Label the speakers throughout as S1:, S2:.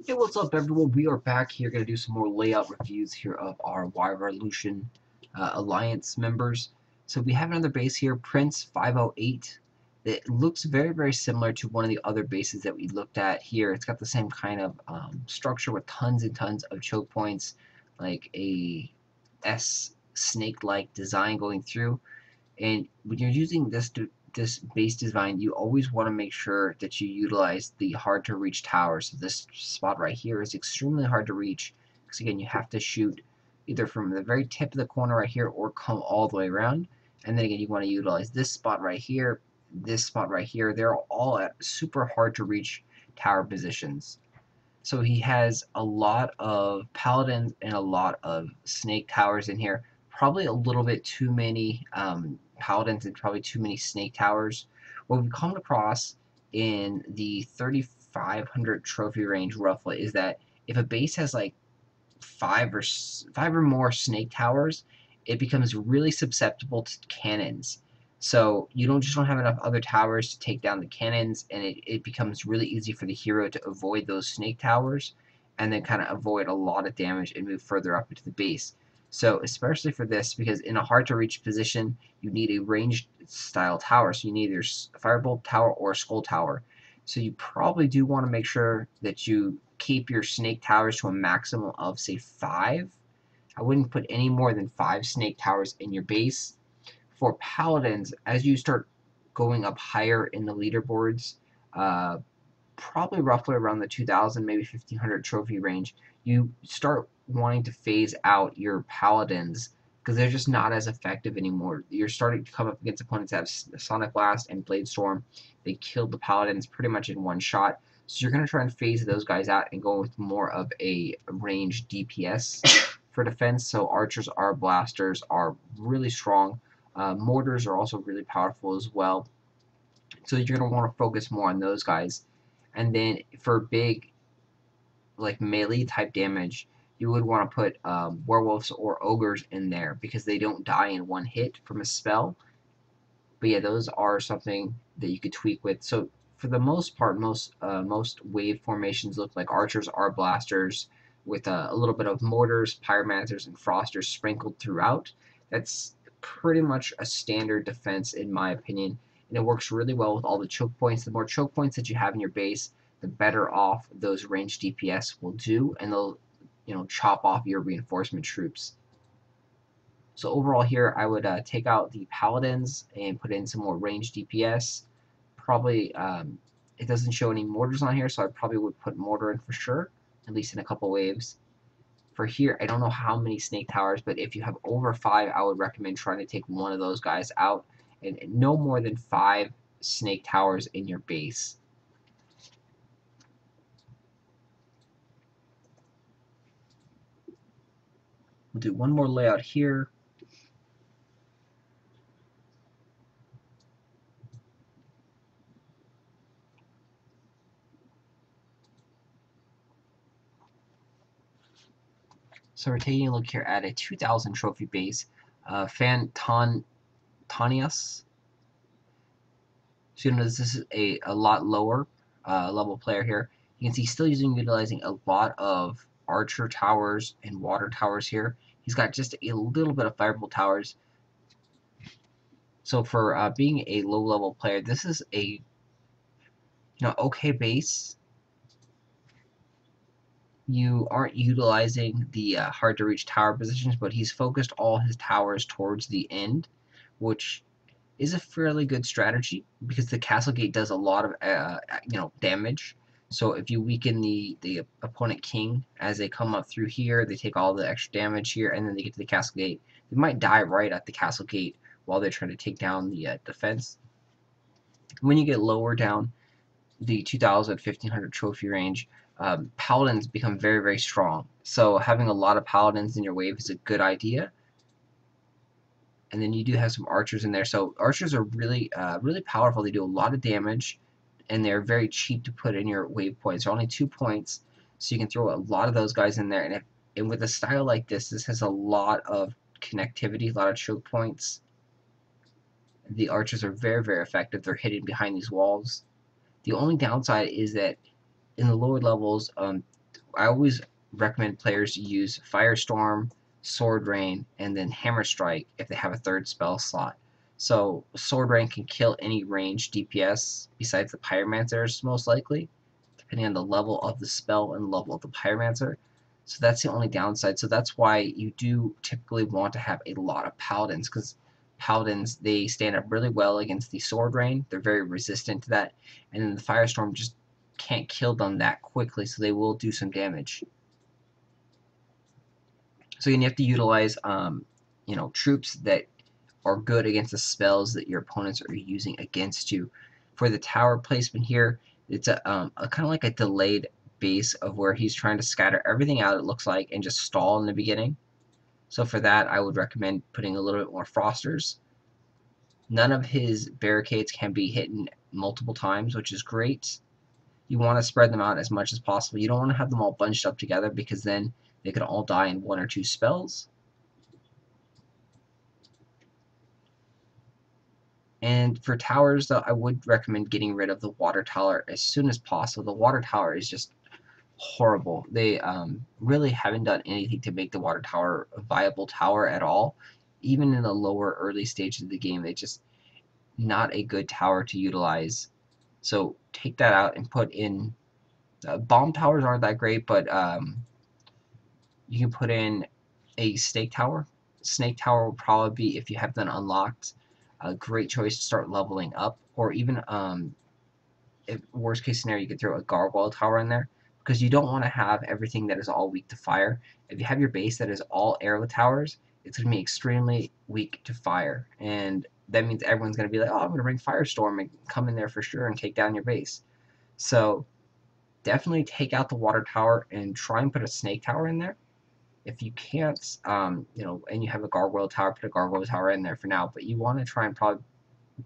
S1: Hey, what's up, everyone? We are back here, going to do some more layout reviews here of our Wivarlution Alliance members. So we have another base here, Prince508. It looks very, very similar to one of the other bases that we looked at here. It's got the same kind of structure with tons and tons of choke points, like a S snake-like design going through. And when you're using this base design, you always want to make sure that you utilize the hard to reach towers. So this spot right here is extremely hard to reach because again you have to shoot either from the very tip of the corner right here or come all the way around. And then again you want to utilize this spot right here, this spot right here. They're all at super hard to reach tower positions. So he has a lot of paladins and a lot of snake towers in here. Probably a little bit too many paladins and probably too many snake towers. What we've come across in the 3,500 trophy range roughly is that if a base has like five or more snake towers, it becomes really susceptible to cannons. So you don't have enough other towers to take down the cannons, and it becomes really easy for the hero to avoid those snake towers and then kind of avoid a lot of damage and move further up into the base. So especially for this, because in a hard to reach position, you need a ranged style tower. So you need either a firebolt tower or a skull tower. So you probably do want to make sure that you keep your snake towers to a maximum of, say, 5. I wouldn't put any more than 5 snake towers in your base. For paladins, as you start going up higher in the leaderboards, probably roughly around the 2,000, maybe 1,500 trophy range, you start wanting to phase out your paladins because they're just not as effective anymore. You're starting to come up against opponents that have Sonic Blast and Blade Storm. They killed the paladins pretty much in one shot. So you're going to try and phase those guys out and go with more of a ranged DPS for defense. So archers, our blasters are really strong. Mortars are also really powerful as well. So you're going to want to focus more on those guys. And then for big, like melee type damage, you would want to put werewolves or ogres in there because they don't die in one hit from a spell. But yeah, those are something that you could tweak with. So for the most part, most wave formations look like archers are blasters with a little bit of mortars, pyromancers, and frosters sprinkled throughout. That's pretty much a standard defense in my opinion, and it works really well with all the choke points. The more choke points that you have in your base, the better off those ranged DPS will do, and they'll chop off your reinforcement troops. So overall here, I would take out the paladins and put in some more ranged DPS. Probably, it doesn't show any mortars on here, so I probably would put mortar in for sure, at least in a couple waves. For here, I don't know how many snake towers, but if you have over 5, I would recommend trying to take one of those guys out, and no more than 5 snake towers in your base. We'll do one more layout here. So we're taking a look here at a 2,000 trophy base, Phantonius. So you notice this is a lot lower level player here. You can see he's still utilizing a lot of archer towers and water towers here. He's got just a little bit of firebolt towers. So for being a low level player, this is a okay base. You aren't utilizing the hard to reach tower positions, but he's focused all his towers towards the end, which is a fairly good strategy because the castle gate does a lot of damage. So if you weaken the opponent king as they come up through here, they take all the extra damage here, and then they get to the castle gate. They might die right at the castle gate while they're trying to take down the defense. When you get lower down the 2,000, 1,500 trophy range, paladins become very, very strong. So having a lot of paladins in your wave is a good idea. And then you do have some archers in there. So archers are really, really powerful. They do a lot of damage, and they're very cheap to put in your wave points. They're only 2 points, so you can throw a lot of those guys in there. And with a style like this, this has a lot of connectivity, a lot of choke points. The archers are very, very effective. They're hidden behind these walls. The only downside is that in the lower levels, I always recommend players use Firestorm, Sword Rain, and then Hammer Strike if they have a third spell slot. So Sword Rain can kill any ranged DPS besides the Pyromancers, most likely, depending on the level of the spell and level of the Pyromancer. So that's the only downside. So that's why you do typically want to have a lot of Paladins, because Paladins, they stand up really well against the Sword Rain. They're very resistant to that. And then the Firestorm just can't kill them that quickly, so they will do some damage. So you have to utilize, troops that are good against the spells that your opponents are using against you. For the tower placement here, it's a kind of like a delayed base of where he's trying to scatter everything out, it looks like, and just stall in the beginning. So for that, I would recommend putting a little bit more frosters. None of his barricades can be hit multiple times, which is great. You want to spread them out as much as possible. You don't want to have them all bunched up together, because then they could all die in 1 or 2 spells. And for towers, though, I would recommend getting rid of the water tower as soon as possible. The water tower is just horrible. They really haven't done anything to make the water tower a viable tower at all. Even in the lower early stages of the game, it's just not a good tower to utilize. So take that out and put in... bomb towers aren't that great, but you can put in a snake tower. Snake tower will probably be, if you have them unlocked, a great choice to start leveling up. Or even, if worst case scenario, you could throw a gargoyle tower in there, because you don't want to have everything that is all weak to fire. If you have your base that is all arrow towers, it's going to be extremely weak to fire, and that means everyone's going to be like, oh, I'm going to bring Firestorm and come in there for sure and take down your base. So definitely take out the water tower and try and put a snake tower in there. If you can't, and you have a gargoyle tower, put a gargoyle tower in there for now, but you want to try and probably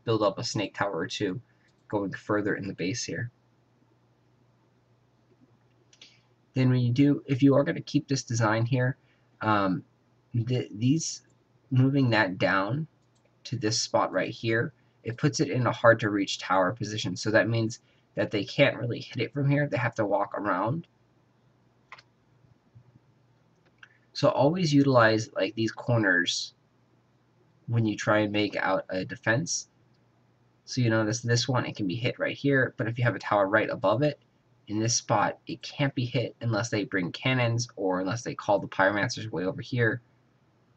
S1: build up a snake tower or two going further in the base here. Then when you do, if you are going to keep this design here, these moving that down to this spot right here, it puts it in a hard to reach tower position. So that means that they can't really hit it from here. They have to walk around. So always utilize like these corners when you try and make out a defense. So you notice this one, it can be hit right here, but if you have a tower right above it, in this spot, it can't be hit unless they bring cannons or unless they call the pyromancers way over here.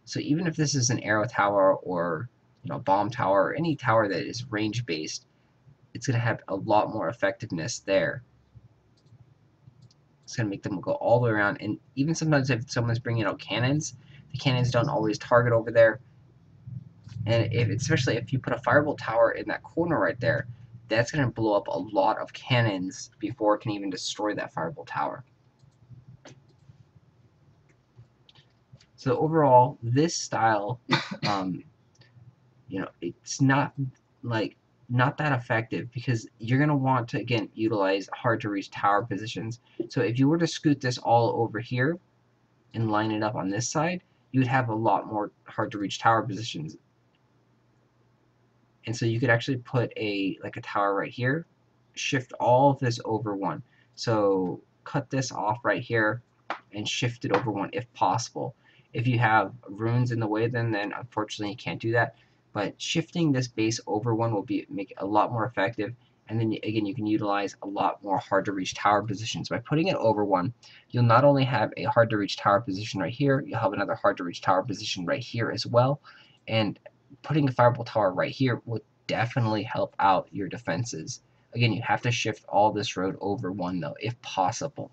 S1: So even if this is an arrow tower or bomb tower or any tower that is range based, it's going to have a lot more effectiveness there. It's going to make them go all the way around, and even sometimes if someone's bringing out cannons, the cannons don't always target over there. And especially if you put a firebolt tower in that corner right there, that's going to blow up a lot of cannons before it can even destroy that firebolt tower. So overall, this style, it's not that effective, because you're going to want to, again, utilize hard to reach tower positions. So if you were to scoot this all over here and line it up on this side, you would have a lot more hard to reach tower positions. And so you could actually put a tower right here, shift all of this over one. So cut this off right here and shift it over one if possible. If you have runes in the way, then unfortunately you can't do that. But shifting this base over one will make it a lot more effective. And then again, you can utilize a lot more hard to reach tower positions. By putting it over one, you'll not only have a hard to reach tower position right here, you'll have another hard to reach tower position right here as well. And putting a firebolt tower right here would definitely help out your defenses. Again, you have to shift all this road over one though, if possible.